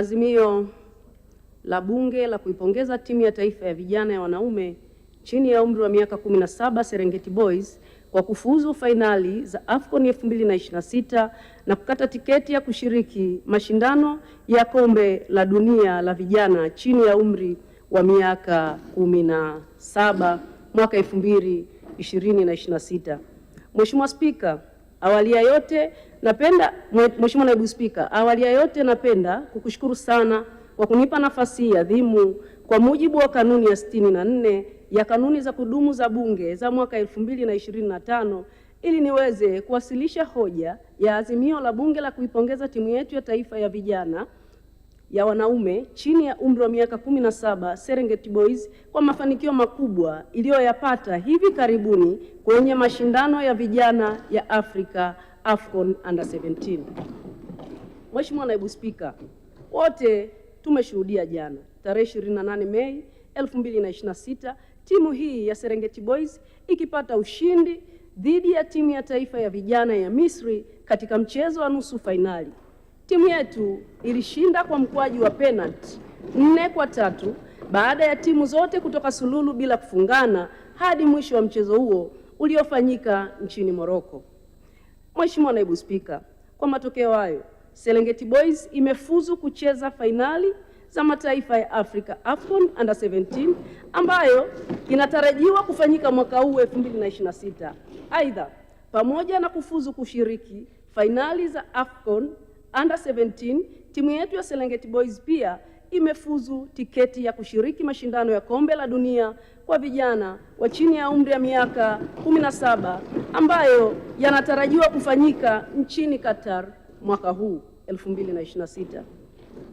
Azimio la Bunge la kuipongeza timu ya taifa ya vijana ya wanaume chini ya umri wa miaka 17 Serengeti Boys kwa kufuzu fainali za AFCON 2026 na kukata tiketi ya kushiriki mashindano ya kombe la dunia la vijana chini ya umri wa miaka 17 mwaka 2026. Mheshimiwa Spika, Mheshimiwa Naibu Spika, awali ya yote napenda kukushukuru sana kwa kunipa nafasi hii adhimu kwa mujibu wa kanuni ya 64 ya kanuni za kudumu za Bunge za mwaka 2025 ili niweze kuwasilisha hoja ya azimio la Bunge la kuipongeza timu yetu ya taifa ya vijana ya wanaume chini ya umri wa miaka 17 Serengeti Boys kwa mafanikio makubwa iliyoyapata hivi karibuni kwenye mashindano ya vijana ya Afrika AFCON Under 17. Mheshimiwa Naibu Spika, wote tumeshuhudia jana tarehe 28 Mei 2026 timu hii ya Serengeti Boys ikipata ushindi dhidi ya timu ya taifa ya vijana ya Misri katika mchezo wa nusu fainali. Timu yetu ilishinda kwa mkwaju wa penalti 4-3 baada ya timu zote kutoka sululu bila kufungana hadi mwisho wa mchezo huo uliofanyika nchini Morocco. Mheshimiwa Naibu Spika, kwa matokeo hayo Serengeti Boys imefuzu kucheza fainali za mataifa ya Afrika AFCON Under 17 ambayo inatarajiwa kufanyika mwaka huu 2026. Aidha, pamoja na kufuzu kushiriki fainali za AFCON Under 17, timu yetu ya Serengeti Boys pia imefuzu tiketi ya kushiriki mashindano ya kombe la dunia kwa vijana wa chini ya umri ya miaka 17 ambayo yanatarajiwa kufanyika nchini Qatar mwaka huu 2026.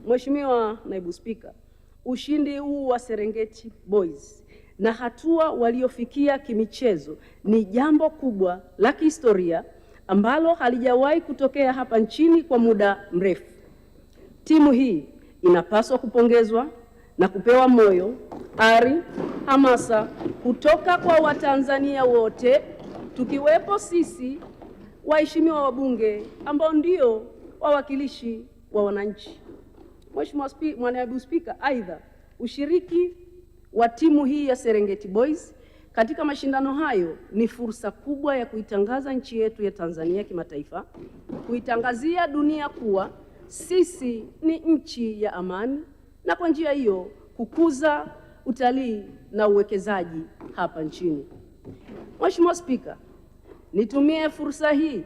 Mheshimiwa Naibu Spika, ushindi huu wa Serengeti Boys na hatua waliofikia kimichezo ni jambo kubwa la kihistoria ambalo halijawahi kutokea hapa nchini kwa muda mrefu. Timu hii inapaswa kupongezwa na kupewa moyo, ari, hamasa kutoka kwa Watanzania wote tukiwepo sisi waheshimiwa wabunge ambao ndio wawakilishi wa wananchi. Mheshimiwa Naibu Spika, aidha ushiriki wa timu hii ya Serengeti Boys katika mashindano hayo ni fursa kubwa ya kuitangaza nchi yetu ya Tanzania kimataifa, kuitangazia dunia kuwa sisi ni nchi ya amani na kwa njia hiyo kukuza utalii na uwekezaji hapa nchini. Mheshimiwa Spika, nitumie fursa hii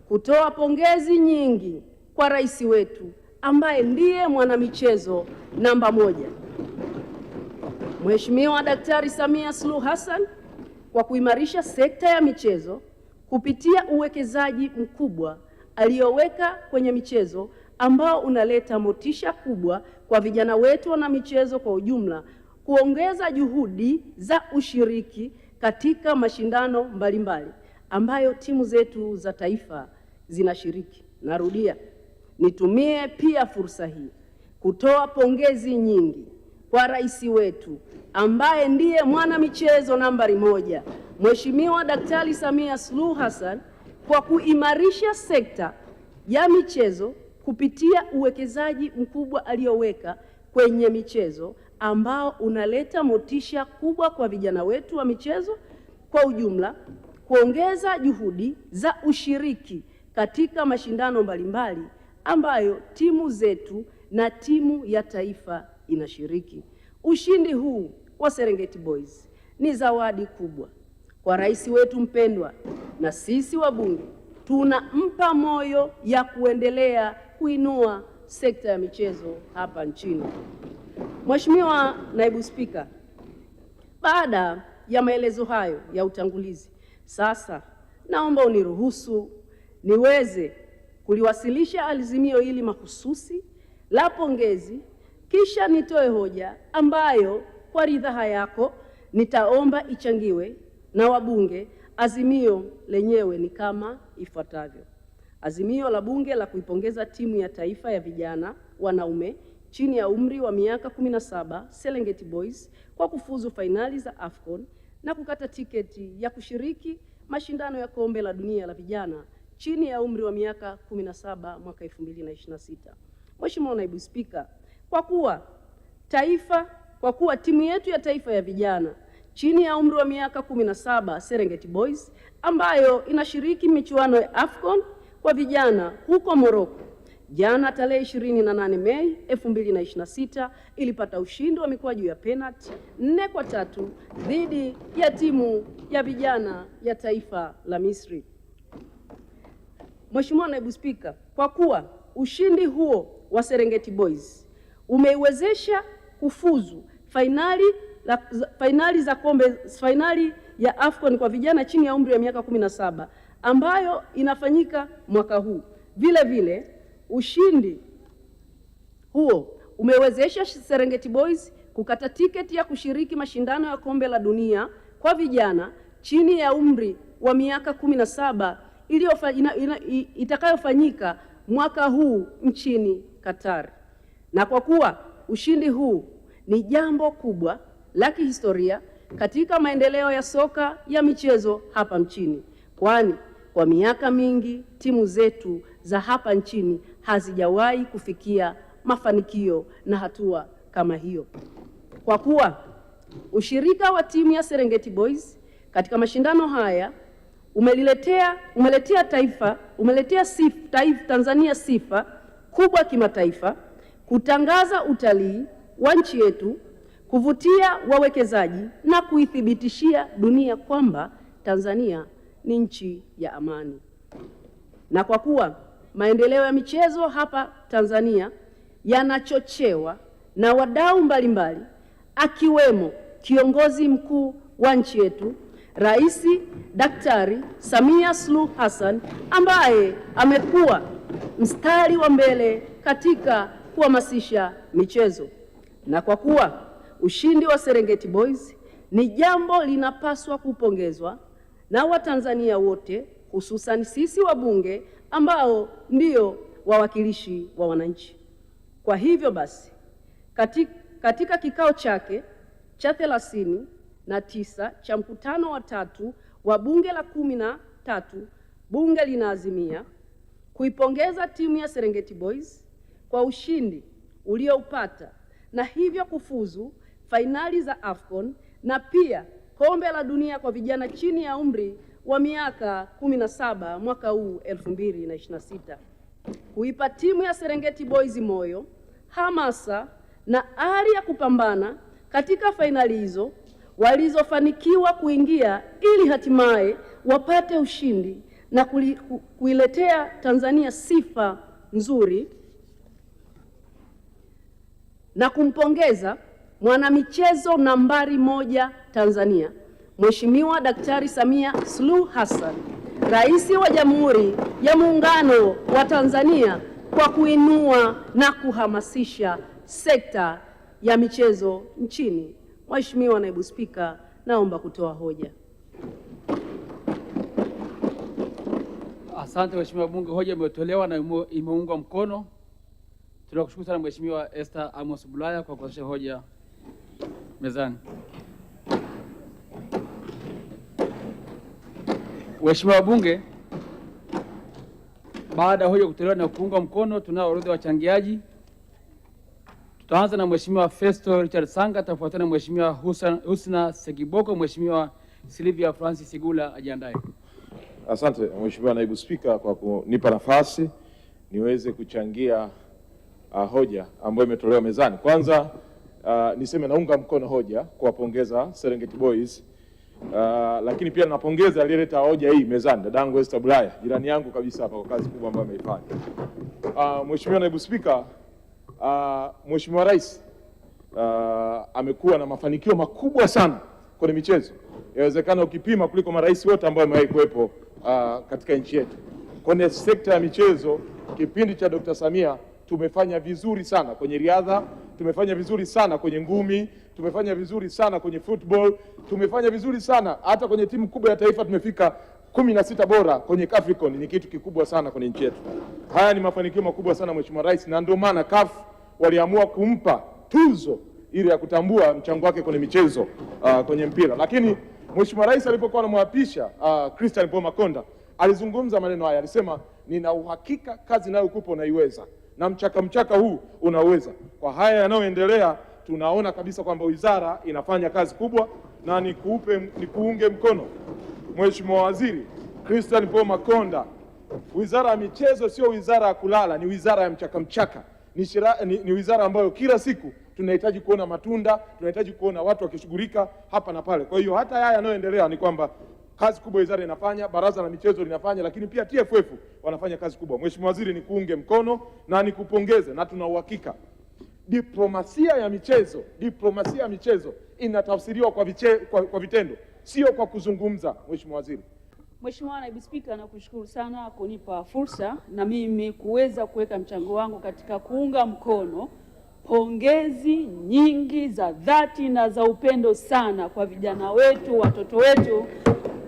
kutoa pongezi nyingi kwa rais wetu ambaye ndiye mwanamichezo namba 1, Mheshimiwa Daktari Samia Suluhu Hassan kwa kuimarisha sekta ya michezo kupitia uwekezaji mkubwa aliyoweka kwenye michezo ambao unaleta motisha kubwa kwa vijana wetu na michezo kwa ujumla, kuongeza juhudi za ushiriki katika mashindano mbalimbali ambayo timu zetu za taifa zinashiriki. Narudia, nitumie pia fursa hii kutoa pongezi nyingi kwa rais wetu ambaye ndiye mwana michezo nambari 1, Mheshimiwa Daktari Samia Suluhu Hassan kwa kuimarisha sekta ya michezo kupitia uwekezaji mkubwa aliyoweka kwenye michezo ambao unaleta motisha kubwa kwa vijana wetu wa michezo kwa ujumla, kuongeza juhudi za ushiriki katika mashindano mbalimbali ambayo timu zetu na timu ya taifa inashiriki. Ushindi huu wa Serengeti Boys ni zawadi kubwa kwa rais wetu mpendwa, na sisi wabunge tunampa moyo ya kuendelea kuinua sekta ya michezo hapa nchini. Mheshimiwa Naibu Spika, baada ya maelezo hayo ya utangulizi, sasa naomba uniruhusu niweze kuliwasilisha azimio hili mahususi la pongezi, kisha nitoe hoja ambayo kwa ridhaa yako nitaomba ichangiwe na wabunge. Azimio lenyewe ni kama ifuatavyo. Azimio la Bunge la kuipongeza timu ya taifa ya vijana wanaume chini ya umri wa miaka 17 Serengeti Boys kwa kufuzu fainali za AFCON na kukata tiketi ya kushiriki mashindano ya kombe la dunia la vijana chini ya umri wa miaka 17 mwaka 2026. Mheshimiwa Naibu Spika, Kwa kuwa timu yetu ya taifa ya vijana chini ya umri wa miaka 17 Serengeti Boys ambayo inashiriki michuano ya AFCON kwa vijana huko Morocco, jana tarehe 28 Mei 2026 ilipata ushindi wa mikwaju ya penalti 4-3 dhidi ya timu ya vijana ya taifa la Misri. Mheshimiwa Naibu Spika, kwa kuwa ushindi huo wa Serengeti Boys umeiwezesha kufuzu fainali ya AFCON kwa vijana chini ya umri wa miaka 17 ambayo inafanyika mwaka huu. Vile vile ushindi huo umewezesha Serengeti Boys kukata tiketi ya kushiriki mashindano ya kombe la dunia kwa vijana chini ya umri wa miaka 17 itakayofanyika mwaka huu nchini Qatar. Na kwa kuwa ushindi huu ni jambo kubwa la kihistoria katika maendeleo ya soka ya michezo hapa nchini, kwani kwa miaka mingi timu zetu za hapa nchini hazijawahi kufikia mafanikio na hatua kama hiyo. Kwa kuwa ushirika wa timu ya Serengeti Boys katika mashindano haya umeletea Tanzania sifa kubwa kimataifa, kutangaza utalii wa nchi yetu, kuvutia wawekezaji na kuithibitishia dunia kwamba Tanzania ni nchi ya amani. Na kwa kuwa maendeleo ya michezo hapa Tanzania yanachochewa na wadau mbalimbali akiwemo kiongozi mkuu wa nchi yetu Rais Daktari Samia Suluhu Hassan ambaye amekuwa mstari wa mbele katika kuhamasisha michezo. Na kwa kuwa ushindi wa Serengeti Boys ni jambo linapaswa kupongezwa na Watanzania wote, hususan sisi wabunge ambao ndio wawakilishi wa wananchi. Kwa hivyo basi, katika kikao chake cha 39 cha mkutano wa 3 wa bunge la 13, bunge linaazimia kuipongeza timu ya Serengeti Boys kwa ushindi ulioupata na hivyo kufuzu fainali za AFCON na pia kombe la dunia kwa vijana chini ya umri wa miaka 17 mwaka huu 2026. Kuipa timu ya Serengeti Boys moyo, hamasa na ari ya kupambana katika fainali hizo walizofanikiwa kuingia ili hatimaye wapate ushindi na kuiletea Tanzania sifa nzuri, na kumpongeza mwanamichezo nambari 1 Tanzania, Mheshimiwa Daktari Samia Suluhu Hassan, Rais wa Jamhuri ya Muungano wa Tanzania, kwa kuinua na kuhamasisha sekta ya michezo nchini. Mheshimiwa Naibu Spika, naomba kutoa hoja. Asante Mheshimiwa Bunge, hoja imetolewa na imeungwa mkono. Tunakushukuru sana Mheshimiwa Esther Amos Bulaya kwa kuwasilisha hoja mezani. Mheshimiwa Bunge, baada ya hoja kutolewa na kuungwa mkono, tunao orodha ya wachangiaji. Tutaanza na Mheshimiwa Festo Richard Sanga, atafuatana na Mheshimiwa Husna Segiboko. Mheshimiwa Silvia Francis Sigula ajiandae. Asante Mheshimiwa Naibu Spika kwa kunipa nafasi niweze kuchangia hoja ambayo imetolewa mezani. Kwanza niseme naunga mkono hoja kuwapongeza Serengeti Boys, lakini pia napongeza aliyeleta hoja hii mezani, dadangu Esther Bulaya, jirani yangu kabisa hapa, kwa kazi kubwa ambayo ameifanya. Mheshimiwa Naibu Spika, Mheshimiwa Rais amekuwa na mafanikio makubwa sana kwenye michezo, yawezekana ukipima kuliko marais wote ambao wamewahi kuwepo katika nchi yetu. Kwenye sekta ya michezo, kipindi cha Dr. Samia tumefanya vizuri sana kwenye riadha, tumefanya vizuri sana kwenye ngumi, tumefanya vizuri sana kwenye football, tumefanya vizuri sana hata kwenye timu kubwa ya taifa tumefika 16 bora kwenye AFCON. Ni kitu kikubwa sana kwenye nchi yetu. Haya ni mafanikio makubwa sana Mheshimiwa Rais, na ndio maana CAF waliamua kumpa tuzo ili ya kutambua mchango wake kwenye michezo kwenye mpira. Lakini Mheshimiwa Rais alipokuwa anamwapisha Christian Paul Makonda alizungumza maneno haya, alisema nina uhakika kazi nayo kupo naiweza. na mchaka huu unaweza. Kwa haya yanayoendelea, tunaona kabisa kwamba wizara inafanya kazi kubwa, na nikuunge mkono Mheshimiwa Waziri Christian Paul Makonda. Wizara ya michezo sio wizara ya kulala, ni wizara ya mchaka. Ni wizara ambayo kila siku tunahitaji kuona matunda, tunahitaji kuona watu wakishughulika hapa na pale. Kwa hiyo hata haya yanayoendelea ni kwamba kazi kubwa wizara inafanya, baraza la michezo linafanya, lakini pia TFF wanafanya kazi kubwa. Mheshimiwa Waziri, nikuunge mkono na nikupongeze, na tuna uhakika diplomasia ya michezo inatafsiriwa kwa vitendo, sio kwa kuzungumza. Mheshimiwa Waziri. Mheshimiwa Naibu Spika, nakushukuru sana kunipa fursa na mimi kuweza kuweka mchango wangu katika kuunga mkono pongezi nyingi za dhati na za upendo sana kwa vijana wetu, watoto wetu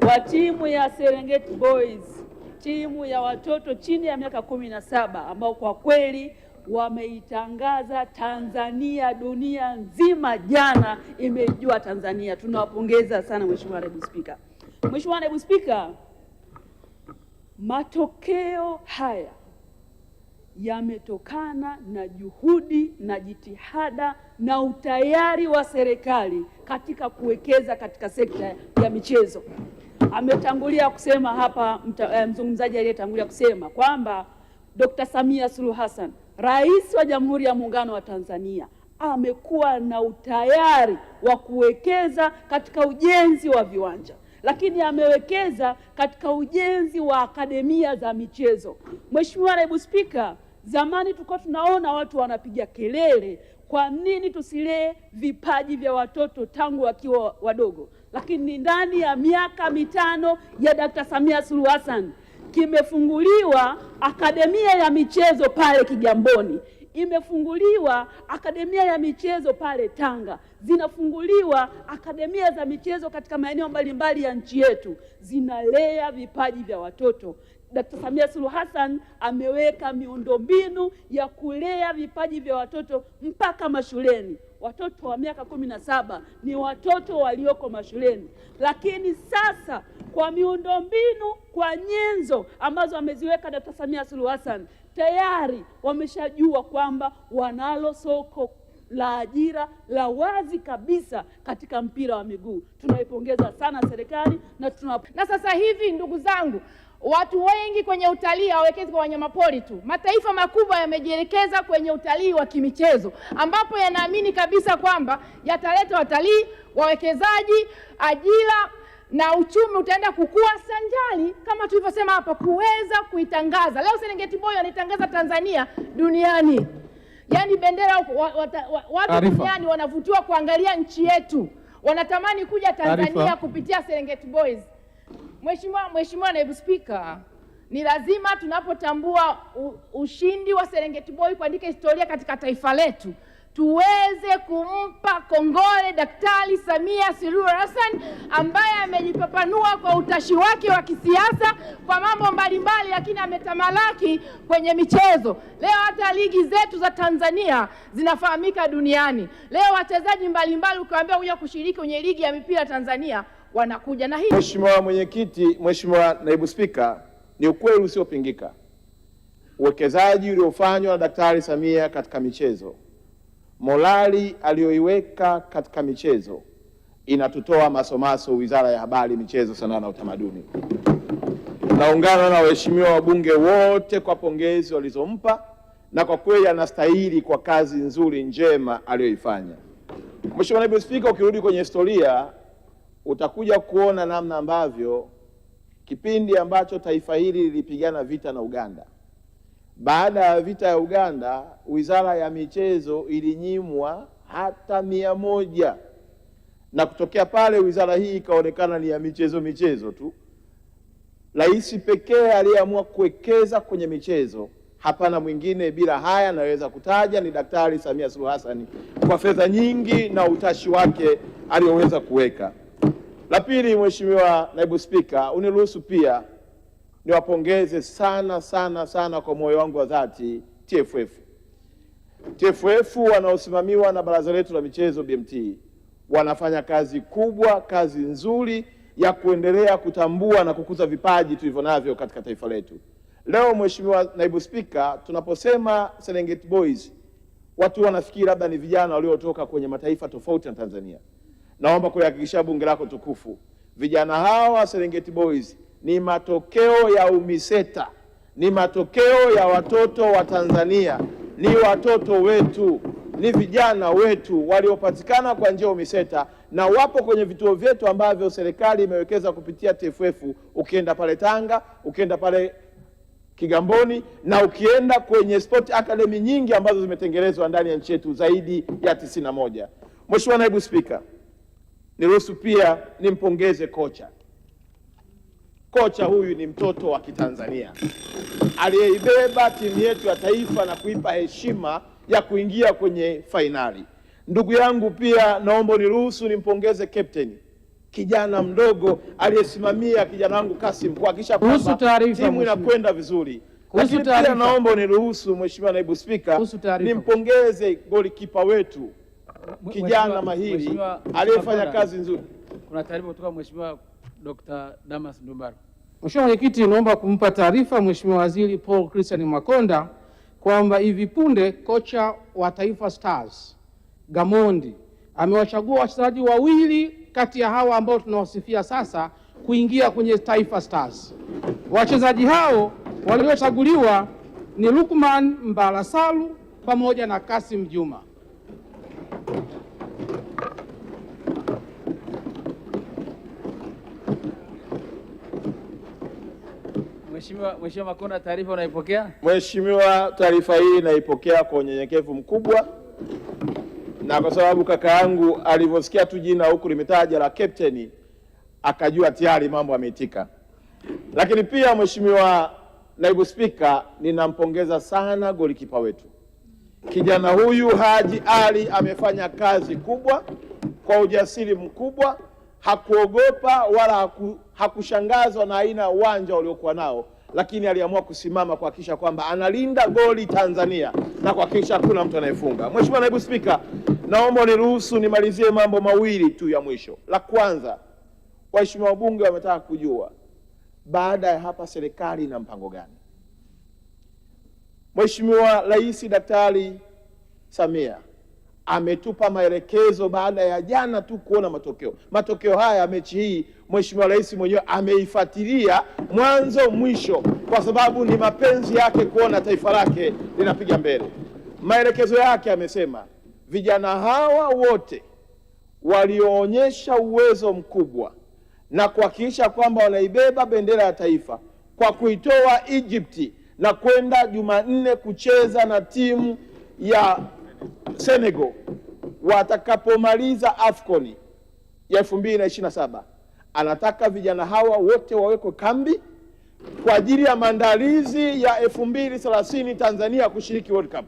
wa timu ya Serengeti Boys, timu ya watoto chini ya miaka 17 ambao kwa kweli wameitangaza Tanzania dunia nzima. Jana imejua Tanzania. Tunawapongeza sana Mheshimiwa Naibu Spika. Mheshimiwa Naibu Spika, matokeo haya yametokana na juhudi na jitihada na utayari wa serikali katika kuwekeza katika sekta ya michezo. Ametangulia kusema hapa mzungumzaji aliyetangulia kusema kwamba Dr. Samia Suluhu Hassan, Rais wa Jamhuri ya Muungano wa Tanzania, amekuwa na utayari wa kuwekeza katika ujenzi wa viwanja, lakini amewekeza katika ujenzi wa akademia za michezo. Mheshimiwa Naibu Spika, zamani tulikuwa tunaona watu wanapiga kelele, kwa nini tusilee vipaji vya watoto tangu wakiwa wadogo? Lakini ndani ya miaka 5 ya Dr. Samia Suluhu Hassan kimefunguliwa akademia ya michezo pale Kigamboni, imefunguliwa akademia ya michezo pale Tanga, zinafunguliwa akademia za michezo katika maeneo mbalimbali ya nchi yetu, zinalea vipaji vya watoto. Dr. Samia Suluhu Hassan ameweka miundombinu ya kulea vipaji vya watoto mpaka mashuleni. Watoto wa miaka 17 ni watoto walioko mashuleni, lakini sasa kwa miundombinu, kwa nyenzo ambazo ameziweka Dr. Samia Suluhu Hassan, tayari wameshajua kwamba wanalo soko la ajira la wazi kabisa katika mpira wa miguu. Tunaipongeza sana serikali na sasa hivi, ndugu zangu, watu wengi kwenye utalii hawawekezi kwa wanyamapori tu. Mataifa makubwa yamejielekeza kwenye utalii wa kimichezo, ambapo yanaamini kabisa kwamba yataleta watalii, wawekezaji, ajira na uchumi utaenda kukua, sanjali kama tulivyosema hapa kuweza kuitangaza. Leo Serengeti Boys wanaitangaza Tanzania duniani. Yaani bendera watu duniani wanavutiwa kuangalia nchi yetu. Wanatamani kuja Tanzania kupitia Serengeti Boys. Mheshimiwa Naibu Spika, ni lazima tunapotambua ushindi wa Serengeti Boys kuandika historia katika taifa letu, tuweze kumpa kongole Daktari Samia Suluhu Hassan ambaye amejipapanua kwa utashi wake wa kisiasa kwa mambo mbalimbali, lakini ametamalaki kwenye michezo. Leo hata ligi zetu za Tanzania zinafahamika duniani. Leo wachezaji mbalimbali ukiwaambia kuja kushiriki kwenye ligi ya mipira Tanzania wanakuja. Na hii, Mheshimiwa Mwenyekiti, Mheshimiwa Naibu Spika, ni ukweli usiopingika uwekezaji uliofanywa na Daktari Samia katika michezo, morali aliyoiweka katika michezo inatutoa masomaso Wizara ya Habari, Michezo, Sanaa na Utamaduni. Tunaungana na waheshimiwa wabunge wote kwa pongezi walizompa, na kwa kweli anastahili kwa kazi nzuri njema aliyoifanya. Mheshimiwa Naibu Spika, ukirudi kwenye historia utakuja kuona namna ambavyo kipindi ambacho taifa hili lilipigana vita na Uganda, baada ya vita ya Uganda, Wizara ya Michezo ilinyimwa hata 100, na kutokea pale wizara hii ikaonekana ni ya michezo tu. Rais pekee aliyeamua kuwekeza kwenye michezo, hapana mwingine bila haya naweza kutaja, ni Daktari Samia Suluhu Hassan kwa fedha nyingi na utashi wake aliyoweza kuweka. La pili, Mheshimiwa Naibu Spika, uniruhusu pia niwapongeze sana kwa moyo wangu wa dhati TFF wanaosimamiwa na baraza letu la michezo BMT. Wanafanya kazi kubwa, kazi nzuri ya kuendelea kutambua na kukuza vipaji tulivyonavyo katika taifa letu. Leo Mheshimiwa Naibu Spika, tunaposema Serengeti Boys, watu wanafikiri labda ni vijana waliotoka kwenye mataifa tofauti na Tanzania. Naomba kulihakikishia bunge lako tukufu, vijana hawa Serengeti Boys ni matokeo ya UMISETA, ni matokeo ya watoto wa Tanzania, ni watoto wetu, ni vijana wetu waliopatikana kwa njia ya UMISETA na wapo kwenye vituo vyetu ambavyo serikali imewekeza kupitia TFF. Ukienda pale Tanga, ukienda pale Kigamboni, na ukienda kwenye sport academy nyingi ambazo zimetengenezwa ndani ya nchi yetu zaidi ya 91. Mheshimiwa Naibu Spika, niruhusu pia nimpongeze kocha. Kocha huyu ni mtoto wa Kitanzania aliyeibeba timu yetu ya taifa na kuipa heshima ya kuingia kwenye fainali. Ndugu yangu, pia naomba niruhusu nimpongeze captain, kijana mdogo aliyesimamia kijana wangu Kasim kuhakikisha kwamba timu inakwenda vizuri. Lakini pia naomba niruhusu Mheshimiwa Naibu Spika nimpongeze golikipa wetu kijana mahiri aliyefanya kazi nzuri. Kuna taarifa kutoka Mheshimiwa Dr. Damas Ndumbaro. Mheshimiwa Mwenyekiti, naomba kumpa taarifa Mheshimiwa Waziri Paul Christian Makonda kwamba hivi punde kocha wa Taifa Stars Gamondi amewachagua wachezaji wawili kati ya hawa ambao tunawasifia sasa kuingia kwenye Taifa Stars. Wachezaji hao waliochaguliwa ni Lukman Mbalasalu pamoja na Kasim Juma. Mheshimiwa Makonda, taarifa unaipokea? Mheshimiwa, taarifa hii naipokea kwa unyenyekevu mkubwa, na kwa sababu kaka yangu alivyosikia tu jina huku limetaja la captain akajua tayari mambo ameitika. Lakini pia Mheshimiwa Naibu Spika, ninampongeza sana golikipa wetu. Kijana huyu Haji Ali amefanya kazi kubwa kwa ujasiri mkubwa, hakuogopa wala hakushangazwa na aina ya uwanja uliokuwa nao, lakini aliamua kusimama kuhakikisha kwamba analinda goli Tanzania na kuhakikisha hakuna mtu anayefunga. Mheshimiwa Naibu Spika, naomba niruhusu nimalizie mambo mawili tu ya mwisho. La kwanza, waheshimiwa wabunge wametaka kujua baada ya hapa serikali ina mpango gani. Mheshimiwa Rais Daktari Samia ametupa maelekezo baada ya jana tu kuona matokeo haya ya mechi hii. Mheshimiwa Rais mwenyewe ameifuatilia mwanzo mwisho, kwa sababu ni mapenzi yake kuona taifa lake linapiga mbele. Maelekezo yake amesema vijana hawa wote walioonyesha uwezo mkubwa na kuhakikisha kwamba wanaibeba bendera ya taifa kwa kuitoa Egypt na kwenda Jumanne kucheza na timu ya Senegal, watakapomaliza AFCON ya 2027, anataka vijana hawa wote wawekwe kambi kwa ajili ya maandalizi ya 2030 Tanzania kushiriki World Cup.